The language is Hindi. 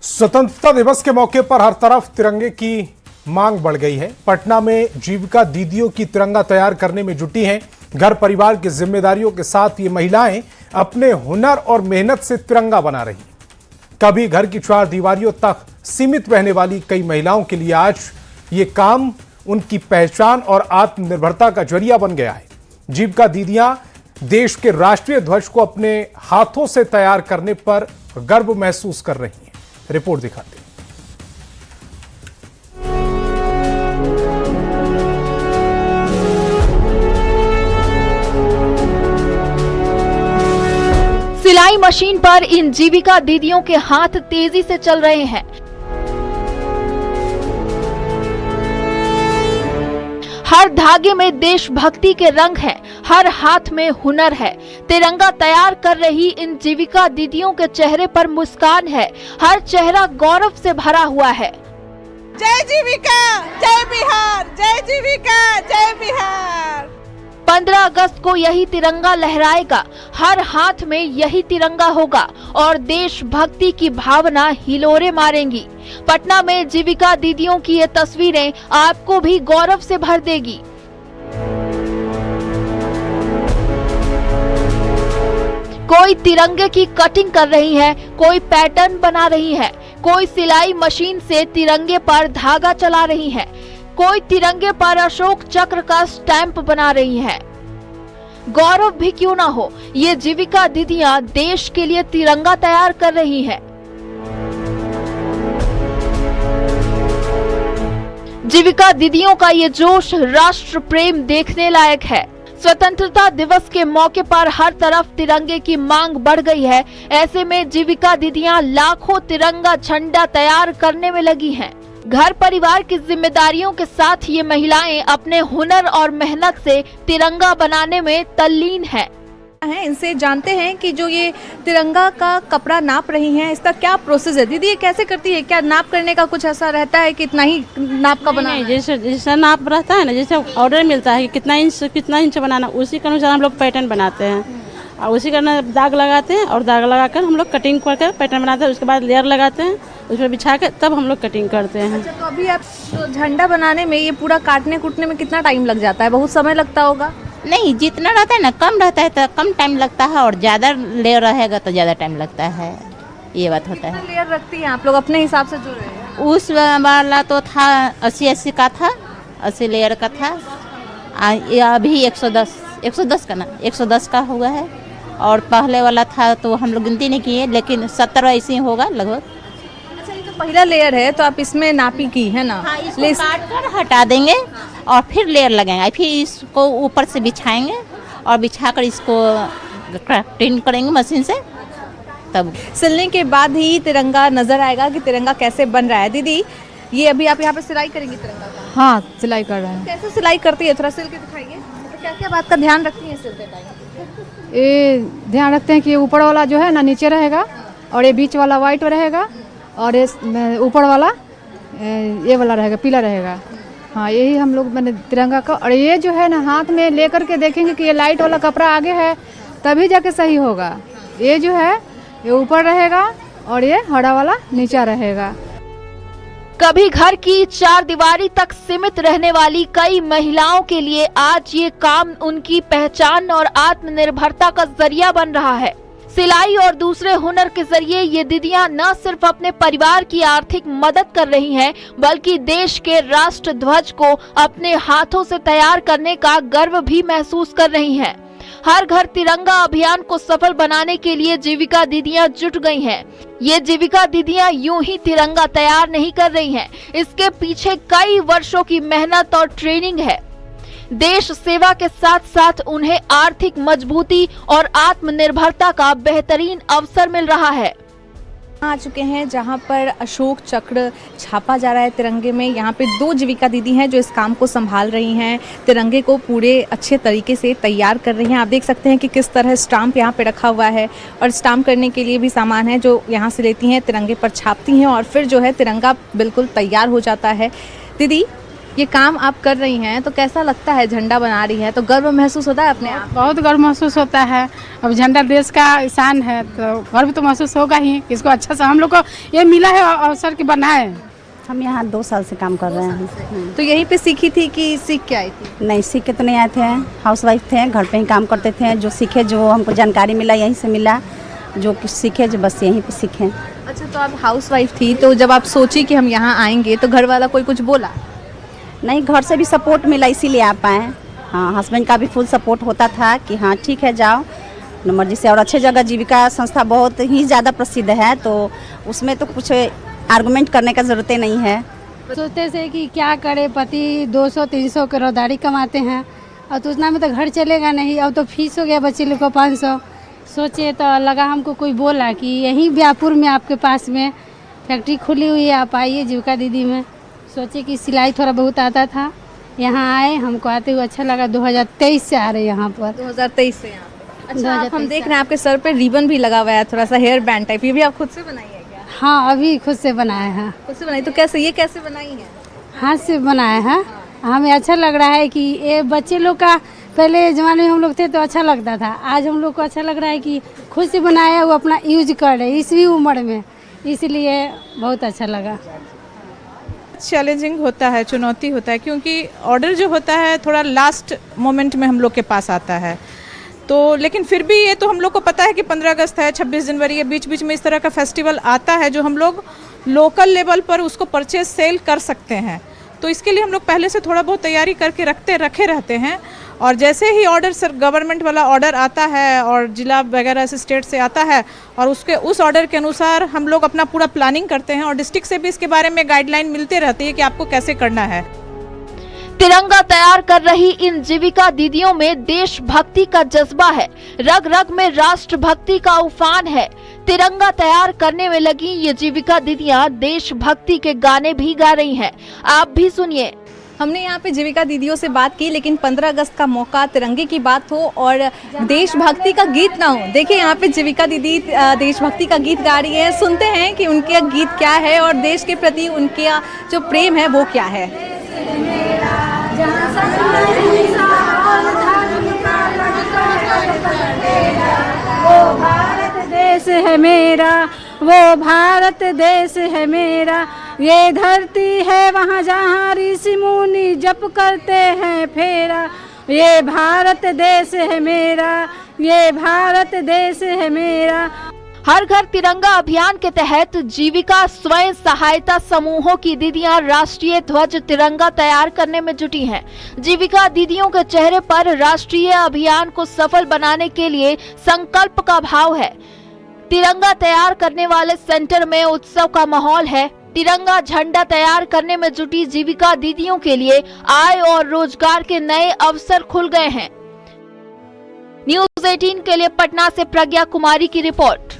स्वतंत्रता दिवस के मौके पर हर तरफ तिरंगे की मांग बढ़ गई है। पटना में जीविका दीदियों की तिरंगा तैयार करने में जुटी हैं। घर परिवार की जिम्मेदारियों के साथ ये महिलाएं अपने हुनर और मेहनत से तिरंगा बना रही हैं। कभी घर की चार दीवारियों तक सीमित रहने वाली कई महिलाओं के लिए आज ये काम उनकी पहचान और आत्मनिर्भरता का जरिया बन गया है। जीविका दीदियां देश के राष्ट्रीय ध्वज को अपने हाथों से तैयार करने पर गर्व महसूस कर रही हैं। रिपोर्ट दिखाते हैं। सिलाई मशीन पर इन जीविका दीदियों के हाथ तेजी से चल रहे हैं। हर धागे में देशभक्ति के रंग हैं, हर हाथ में हुनर है। तिरंगा तैयार कर रही इन जीविका दीदियों के चेहरे पर मुस्कान है, हर चेहरा गौरव से भरा हुआ है। जय जीविका, जय बिहार, जय जीविका, जय बिहार। 15 अगस्त को यही तिरंगा लहराएगा, हर हाथ में यही तिरंगा होगा और देशभक्ति की भावना हिलोरे मारेंगी। पटना में जीविका दीदियों की ये तस्वीरें आपको भी गौरव से भर देगी। कोई तिरंगे की कटिंग कर रही है, कोई पैटर्न बना रही है, कोई सिलाई मशीन से तिरंगे पर धागा चला रही है, कोई तिरंगे पर अशोक चक्र का स्टैंप बना रही है। गौरव भी क्यों ना हो, ये जीविका दीदियां देश के लिए तिरंगा तैयार कर रही हैं। जीविका दीदियों का ये जोश राष्ट्र प्रेम देखने लायक है। स्वतंत्रता दिवस के मौके पर हर तरफ तिरंगे की मांग बढ़ गई है। ऐसे में जीविका दीदियां लाखों तिरंगा झंडा तैयार करने में लगी हैं। घर परिवार की जिम्मेदारियों के साथ ये महिलाएं अपने हुनर और मेहनत से तिरंगा बनाने में तल्लीन हैं। इनसे जानते हैं कि जो ये तिरंगा का कपड़ा नाप रही हैं, इसका क्या प्रोसेस है। दीदी ये कैसे करती है, क्या नाप करने का कुछ ऐसा रहता है कि इतना ही नाप का बनाना है? जैसे नाप रहता है ना, जैसे ऑर्डर मिलता है कि कितना इंच बनाना, उसी के अनुसार हम लोग पैटर्न बनाते हैं और उसी का दाग लगाते हैं और दाग लगाकर हम लोग कटिंग करके पैटर्न बनाते हैं। उसके बाद लेयर लगाते हैं, उसमें बिछा के तब हम लोग कटिंग करते हैं। अच्छा, तो अभी आप झंडा बनाने में ये पूरा काटने कूटने में कितना टाइम लग जाता है? बहुत समय लगता होगा? नहीं, जितना रहता है ना, कम रहता है तो कम टाइम लगता है और ज़्यादा लेयर रहेगा तो ज़्यादा टाइम लगता है। ये बात होता है। लेयर रखती हैं आप लोग अपने हिसाब से? जो रहे उस वाला तो था 80 का था, 80 लेयर का था। ये अभी 110 का ना 110 का हुआ है। और पहले वाला था तो हम लोग गिनती नहीं किए, लेकिन 70 ऐसे ही होगा लगभग। अच्छा, ये तो पहला लेयर है तो आप इसमें नापी की है ना? हाँ, इसको काट कर हटा देंगे और फिर लेयर लगाएंगे, फिर इसको ऊपर से बिछाएंगे और बिछाकर इसको कटिंग करेंगे मशीन से। तब सिलने के बाद ही तिरंगा नजर आएगा कि तिरंगा कैसे बन रहा है। दीदी ये अभी आप यहाँ पे सिलाई करेंगी तिरंगा का? हाँ, सिलाई कर रहे हैं। कैसे सिलाई करती है, थोड़ा सिल के दिखाइए। तो क्या क्या बात का ध्यान रखती है सिलते टाइम? ये ध्यान रखते हैं कि ऊपर वाला जो है ना नीचे रहेगा और ये बीच वाला वाइट रहेगा और ये ऊपर वाला ये वाला रहेगा, पीला रहेगा। हाँ, यही हम लोग मैंने तिरंगा का। और ये जो है ना हाथ में लेकर के देखेंगे कि ये लाइट वाला कपड़ा आगे है तभी जाके सही होगा। ये जो है ये ऊपर रहेगा और ये हरा वाला नीचा रहेगा। कभी घर की चार दीवारी तक सीमित रहने वाली कई महिलाओं के लिए आज ये काम उनकी पहचान और आत्मनिर्भरता का जरिया बन रहा है। सिलाई और दूसरे हुनर के जरिए ये दीदियां न सिर्फ अपने परिवार की आर्थिक मदद कर रही हैं, बल्कि देश के राष्ट्र ध्वज को अपने हाथों से तैयार करने का गर्व भी महसूस कर रही हैं। हर घर तिरंगा अभियान को सफल बनाने के लिए जीविका दीदियां जुट गई हैं। ये जीविका दीदियां यूं ही तिरंगा तैयार नहीं कर रही हैं, इसके पीछे कई वर्षों की मेहनत और ट्रेनिंग है। देश सेवा के साथ साथ उन्हें आर्थिक मजबूती और आत्मनिर्भरता का बेहतरीन अवसर मिल रहा है। आ चुके हैं जहां पर अशोक चक्र छापा जा रहा है तिरंगे में। यहाँ पे 2 जीविका दीदी हैं जो इस काम को संभाल रही हैं, तिरंगे को पूरे अच्छे तरीके से तैयार कर रही हैं। आप देख सकते हैं कि किस तरह स्टाम्प यहाँ पे रखा हुआ है और स्टाम्प करने के लिए भी सामान है जो यहाँ से लेती हैं, तिरंगे पर छापती हैं और फिर जो है तिरंगा बिल्कुल तैयार हो जाता है। दीदी ये काम आप कर रही हैं तो कैसा लगता है? झंडा बना रही है तो गर्व महसूस होता है अपने आप? बहुत गर्व महसूस होता है। अब झंडा देश का शान है तो गर्व तो महसूस होगा ही। इसको अच्छा से हम लोग को ये मिला है अवसर कि बनाए। हम यहाँ 2 साल से काम कर रहे हैं। तो यहीं पे सीखी थी कि सीख के आई थी? नहीं, सीख के तो नहीं आए थे, हाउसवाइफ थे, घर पे ही काम करते थे। जो सीखे, जो हमको जानकारी मिला यहीं से मिला, जो कुछ सीखे जो बस यहीं पे सीखे। अच्छा, तो आप हाउसवाइफ थी तो जब आप सोची कि हम यहाँ आएंगे तो घर वाला कोई कुछ बोला? नहीं, घर से भी सपोर्ट मिला इसीलिए आ पाए। हाँ, हस्बैंड का भी फुल सपोर्ट होता था कि हाँ ठीक है जाओ मर्जी से। और अच्छे जगह जीविका संस्था बहुत ही ज़्यादा प्रसिद्ध है तो उसमें तो कुछ आर्गुमेंट करने का ज़रूरत नहीं है। सोचते थे कि क्या करे, पति 200-300 के रोजगारी कमाते हैं और तो उतना में तो घर चलेगा नहीं। अब तो फीस हो गया बच्चे लोग को 500। सोचे तो लगा हमको कोई बोला कि यहीं व्यापुर में आपके पास में फैक्ट्री खुली हुई है, आप आइए जीविका दीदी में। सोचे कि सिलाई थोड़ा बहुत आता था, यहाँ आए, हमको आते हुए अच्छा लगा। 2023 से आ रहे यहाँ पर। 2023 से यहाँ पे। अच्छा, आप हम देख रहे हैं आपके सर पे रिबन भी लगा हुआ है, थोड़ा सा हेयर बैंड टाइप। ये भी आप खुद से बनाई है क्या? हाँ, अभी खुद से बनाए हैं। खुद से बनाई? तो कैसे, ये कैसे बनाई है? हाथ से बनाए हैं। हमें अच्छा लग रहा है कि ये बच्चे लोग का पहले ज़माने में हम लोग थे तो अच्छा लगता था। आज हम लोग को अच्छा लग रहा है कि खुद से बनाया, वो अपना यूज कर रहे इसी उम्र में, इसलिए बहुत अच्छा लगा। चैलेंजिंग होता है, चुनौती होता है, क्योंकि ऑर्डर जो होता है थोड़ा लास्ट मोमेंट में हम लोग के पास आता है। तो लेकिन फिर भी ये तो हम लोग को पता है कि 15 अगस्त है, 26 जनवरी है, बीच बीच में इस तरह का फेस्टिवल आता है जो हम लोग लोकल लेवल पर उसको परचेज सेल कर सकते हैं। तो इसके लिए हम लोग पहले से थोड़ा बहुत तैयारी करके रखे रहते हैं। और जैसे ही ऑर्डर गवर्नमेंट वाला ऑर्डर आता है और जिला वगैरह से, स्टेट से आता है और उस ऑर्डर के अनुसार हम लोग अपना पूरा प्लानिंग करते हैं और डिस्ट्रिक्ट से भी इसके बारे में गाइडलाइन मिलते रहती है कि आपको कैसे करना है। तिरंगा तैयार कर रही इन जीविका दीदियों में देशभक्ति का जज्बा है, रग रग में राष्ट्रभक्ति का उफान है। तिरंगा तैयार करने में लगी ये जीविका दीदियां देशभक्ति के गाने भी गा रही हैं। आप भी सुनिए। हमने यहाँ पे जीविका दीदियों से बात की, लेकिन 15 अगस्त का मौका, तिरंगे की बात हो और देशभक्ति का गीत ना हो। देखिए यहाँ पे जीविका दीदी देशभक्ति का गीत गा रही है। सुनते हैं कि उनका गीत क्या है और देश के प्रति उनका जो प्रेम है वो क्या है। वो भारत देश है मेरा, वो भारत देश है मेरा, ये धरती है वहाँ जहाँ ऋषि मुनि जप करते हैं फेरा। ये भारत देश है मेरा, ये भारत देश है मेरा। हर घर तिरंगा अभियान के तहत जीविका स्वयं सहायता समूहों की दीदियां राष्ट्रीय ध्वज तिरंगा तैयार करने में जुटी हैं। जीविका दीदियों के चेहरे पर राष्ट्रीय अभियान को सफल बनाने के लिए संकल्प का भाव है। तिरंगा तैयार करने वाले सेंटर में उत्सव का माहौल है। तिरंगा झंडा तैयार करने में जुटी जीविका दीदियों के लिए आय और रोजगार के नए अवसर खुल गए हैं। न्यूज़ 18 के लिए पटना से प्रज्ञा कुमारी की रिपोर्ट।